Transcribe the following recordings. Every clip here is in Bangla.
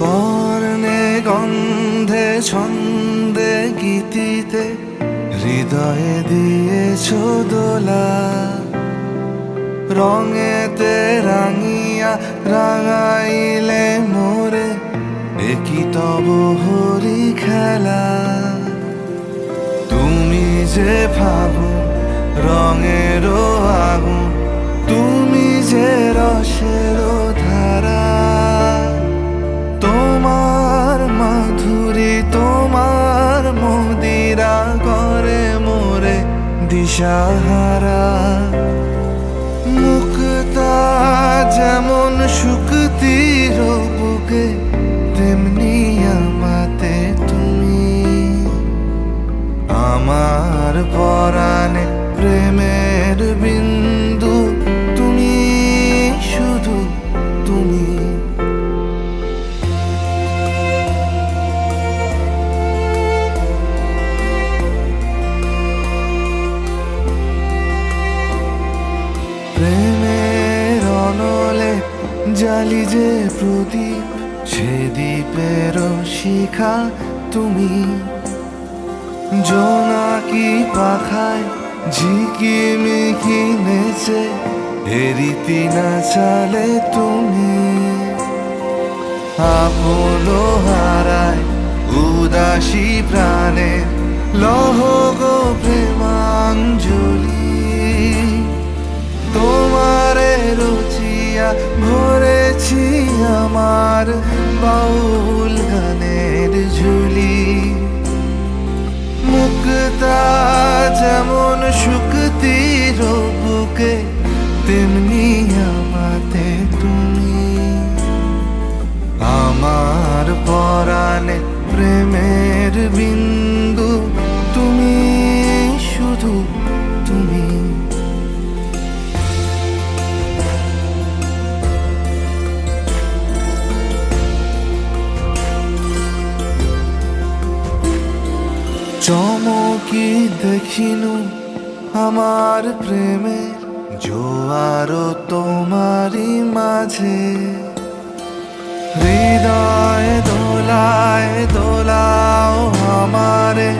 বর্ণে গন্ধে ছন্দে গীতিতে হৃদয়ে দিয়েছ দোলা, রঙেতে রাঙিয়া রাঙাইলে মোরে একই তব হরি খেলা। তুমি যে ফাগুন রঙেরও আগুন, তুমি যে রসেরও ধারা, তোমার মাধুরী তোমার মদিরা করে মোরে দিশাহারা। মুক্তা যেমন শুকতির বুকে, তেমনি আমাতে তুমি। আমার পরাণে প্রেমের বিন্দু, তুমি শুধু তুমি। প্রেমের অনলে জালি যে প্রদীপ, সে দ্বীপের শিখা তুমি। জোনাকি পাখায় ঝিকিমিকি নেচে হেরিতি না চালে তুমি। আপন হারায় উদাসী প্রাণে লহ গো প্রেমাঞ্জলি। তোমারে রুচিয়া ভরেছি আমার বাউল গানের ঝুলি। মুক্তা যেমন শুকতির বুকে, তেমনি আমাতে তুমি। আমার পরাণে প্রেমের বিন্দু, তুমি শুধু তুমি। চমকি দেখিনু আমার প্রেমের জোয়ার তোমারই মাঝে। হৃদয় দোলায় দোলাও আমারে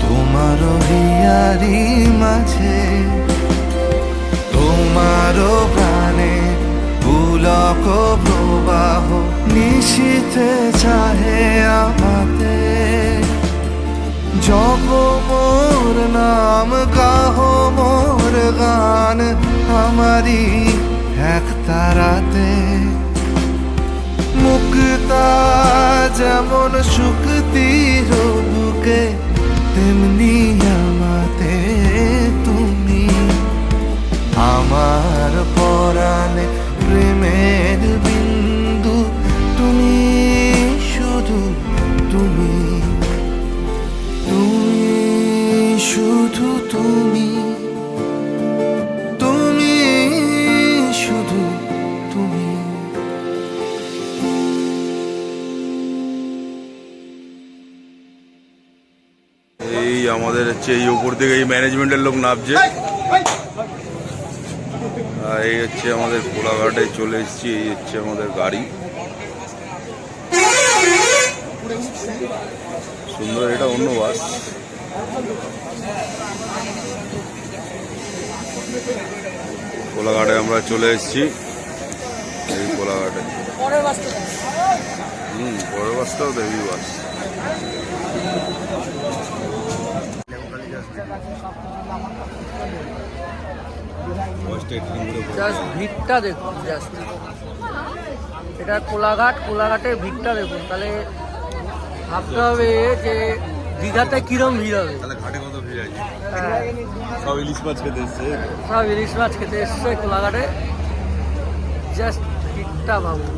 তোমার হিয়ারি মাঝে। তোমার প্রাণে পুলক প্রবাহ নিশীথে চাহে আমাতে। জপ মোর নাম গাহ মোর গান আমারি এক তারাতে। মুক্তা যেমন শুকতির বুকে, তেমনি আমাতে তুমি। আমার পরাণে প্রেমের বিন্দু, তুমি শুধু তুমি। তুমি শুধু তুমি, তুমি শুধু তুমি। এই আমাদের হচ্ছে এই উপর থেকে এই ম্যানেজমেন্টের লোক নামছে। আর এই হচ্ছে আমাদের কোলাঘাটে চলে এসেছি। এই হচ্ছে আমাদের গাড়ি, সুন্দর। এটা অন্য বাস। কোলাঘাটে আমরা চলে এসেছি। এই কোলাঘাটে পরের বাসটাও দেবী বাস। জাস্ট ভিড়টা দেখুন, জাস্ট এটা কোলাঘাট। কোলাঘাটের ভিড়টা দেখুন, তাহলে ভাবতে হবে যে দীঘাতে কিরম ভিড় হবে। তাহলে ঘাটে কত ভিড় আছে। সব ইলিশ মাছ খেতে এসছে, সব ইলিশ মাছ খেতে এসছে কোলাঘাটে। জাস্ট ভিড়টা ভাবুন।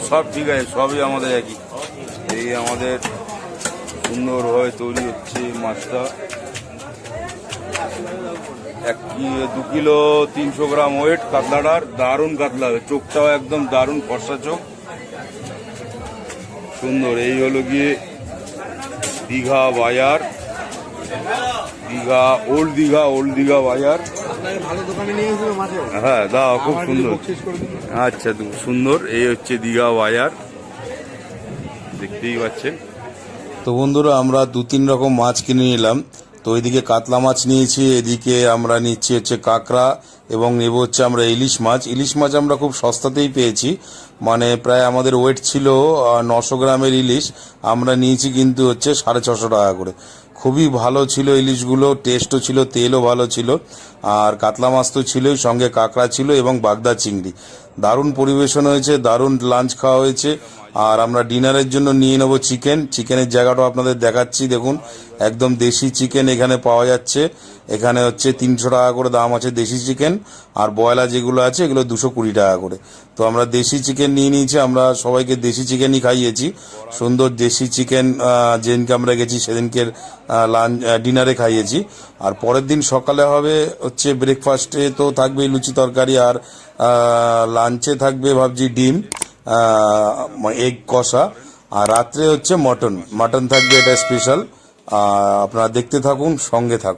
সব ঠিক আছে, সবই আমাদের একই। এই আমাদের সুন্দরভাবে তৈরি হচ্ছে মাছটা। 2 কিলো 300 গ্রাম ওয়েট কাতলাটার। দারুণ কাতলা হবে, চোখটাও একদম দারুণ ফর্সা চোখ, সুন্দর। এই হলো গিয়ে দীঘা বাজার, দীঘা ওল্ড দীঘা বাজার। হ্যাঁ দাও, খুব সুন্দর। আচ্ছা, খুব সুন্দর। এই হচ্ছে দীঘা বাজার, দেখতেই পাচ্ছেন। তো বন্ধুরা, আমরা 2-3 রকম মাছ কিনে নিলাম। তো ওইদিকে কাতলা মাছ নিয়েছি, এদিকে আমরা নিচ্ছি হচ্ছে কাঁকড়া, এবং নেব হচ্ছে আমরা ইলিশ মাছ। ইলিশ মাছ আমরা খুব সস্তাতেই পেয়েছি, মানে প্রায় আমাদের ওয়েট ছিল 900 গ্রামের ইলিশ, আমরা নিয়েছি কিন্তু হচ্ছে 650 টাকা করে। খুবই ভালো ছিল ইলিশগুলো, টেস্টও ছিল, তেলও ভালো ছিল। আর কাতলা মাছ তো ছিলই, সঙ্গে কাঁকড়া ছিল এবং বাগদা চিংড়ি। দারুণ পরিবেশন হয়েছে, দারুণ লাঞ্চ খাওয়া হয়েছে। আর আমরা ডিনারের জন্য নিয়ে নেবো চিকেন। চিকেনের জায়গাটাও আপনাদের দেখাচ্ছি, দেখুন একদম দেশি চিকেন এখানে পাওয়া যাচ্ছে। এখানে হচ্ছে 300 টাকা করে দাম আছে দেশি চিকেন, আর ব্রয়লার যেগুলো আছে এগুলো 220 টাকা করে। তো আমরা দেশি চিকেন নিয়ে নিয়েছি, আমরা সবাইকে দেশি চিকেনই খাইয়েছি। সুন্দর দেশি চিকেন যেদিনকে আমরা গেছি সেদিনকে ডিনারে খাইয়েছি। আর পরের দিন সকালে হবে হচ্ছে ব্রেকফাস্টে তো থাকবে লুচি তরকারি, আর লাঞ্চে থাকবে ভাবছি ডিম, এগ কষা, আর রাত্রে হচ্ছে মটন থাকবে, এটা স্পেশাল। আপনারা দেখতে থাকুন, সঙ্গে থাকুন।